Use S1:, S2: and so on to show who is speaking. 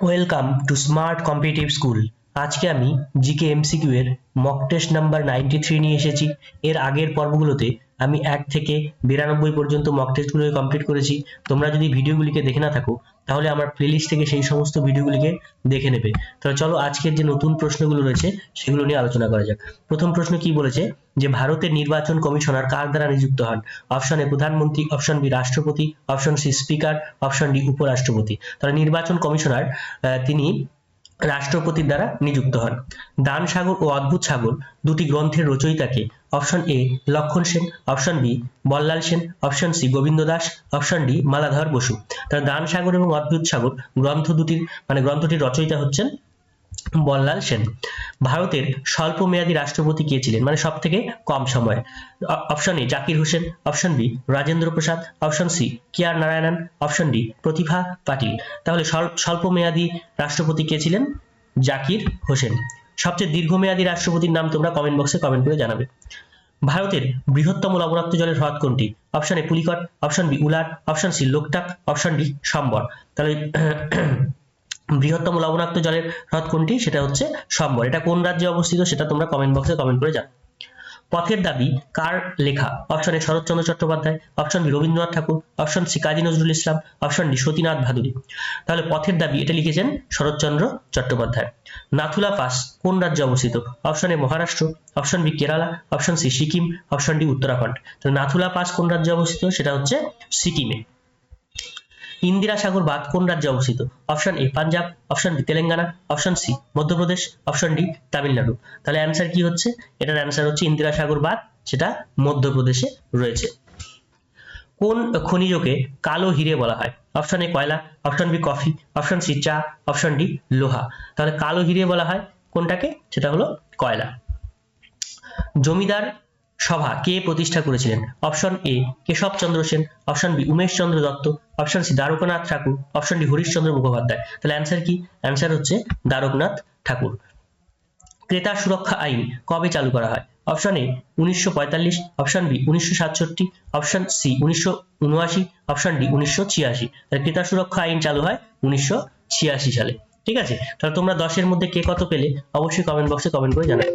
S1: Welcome to smart competitive school. আজকে আমি GK MCQ এর মক টেস্ট নাম্বার 93 নিয়ে এসেছি। এর আগের পর্বগুলোতে আমি 1 থেকে 92 পর্যন্ত মক টেস্টগুলো কমপ্লিট করেছি। তোমরা যদি ভিডিওগুলিকে দেখে না থাকো তাহলে আমার প্লেলিস্ট থেকে সেই সমস্ত ভিডিওগুলিকে দেখে নেবে। তাহলে চলো আজকের যে নতুন প্রশ্নগুলো রয়েছে সেগুলো নিয়ে আলোচনা করা যাক। প্রথম প্রশ্ন কি বলেছে, যে ভারতের নির্বাচন কমিশনার কার দ্বারা নিযুক্ত হন? অপশন এ প্রধানমন্ত্রী, অপশন বি রাষ্ট্রপতি, option C speaker, option D উপরাষ্ট্রপতি। তাহলে নির্বাচন কমিশনার তিনি রাষ্ট্রপতির দ্বারা নিযুক্ত হন। দান সাগর ও অদ্ভুত সাগর দুটি গ্রন্থের রচয়িতাকে? Option A Lakshman Sen, option B Ballal Sen, option C Gobinda Das, option D Maladhar Basu. তাহলে দান সাগর এবং অদ্ভুত সাগর গ্রন্থটির রচয়িতা হচ্ছেন বল্লাল সেন। ভারতের স্বল্প মেয়াদী রাষ্ট্রপতি কে ছিলেন, মানে সব থেকে কম সময়ে? Option A Zakir Hussain, option B Rajendra Prasad, option C K R Narayanan, option D Pratibha Patil. তাহলে স্বল্প মেয়াদী রাষ্ট্রপতি কে ছিলেন? জাকির হোসেন। সবচেয়ে দীর্ঘমেয়াদী রাষ্ট্রপতির নাম তোমরা কমেন্ট বক্সে কমেন্ট করে জানাবে। ভারতের বৃহত্তম লবণাক্ত জলের হ্রদ কোনটি? Option A Pulicat, option B Wular, option C Loktak, option D Sambhar. তাহলে বৃহত্তম লবণাক্ত জলের হ্রদ কোনটি? সেটা হচ্ছে সম্বর। এটা কোন রাজ্যে অবস্থিত সেটা তোমরা কমেন্ট বক্সে কমেন্ট করে জানাও। পথের দাবি কার লেখা? Option A Sharatchandra Chattopadhyay, option B Rabindranath Thakur, option C Kazi Nazrul Islam, option D Satinath Bhaduri. তাহলে পথের দাবি এটা লিখেছেন শরৎচন্দ্র চট্টোপাধ্যায়। নাথুলা পাস কোন রাজ্যে অবস্থিত? Option A Maharashtra, option B Kerala, option C Sikkim, option D Uttarakhand. তাহলে নাথুলা পাস কোন রাজ্যে অবস্থিত? সেটা হচ্ছে সিকিমে। ইন্দিরা সাগর বাঁধ কোন রাজ্যে অবস্থিত? Option A Punjab, option B Telangana, option C Madhya Pradesh, option D Tamil Nadu. তাহলে অ্যান্সার কি হচ্ছে? এটার অ্যান্সার হচ্ছে ইন্দিরা সাগর বাঁধ, সেটা মধ্যপ্রদেশে রয়েছে। কোন খনিজকে কালো হিরে বলা হয়? অপশন এ কয়লা, option B coffee, option C চা, অপশন ডি লোহা। তাহলে কালো হিরে বলা হয় কোনটাকে? সেটা হলো কয়লা। জমিদার সভা কে প্রতিষ্ঠা করেছিলেন? Option A Keshabchandra Sen, option B Umesh Chandra Dutta, option C Dwarkanath Thakur, option D Harishchandra Mukhopadhyay. তাহলে অ্যান্সার কি? অ্যান্সার হচ্ছে দ্বারকানাথ ঠাকুর। ক্রেতা সুরক্ষা আইন কবে চালু করা হয়? Option A 1945, option B 1967, option C 1979, option D 1986। তাহলে ক্রেতা সুরক্ষা আইন চালু হয় 1986 সালে। ঠিক আছে, তাহলে তোমরা 10 এর মধ্যে কে কত পেলে অবশ্যই কমেন্ট বক্সে কমেন্ট করে জানাবে।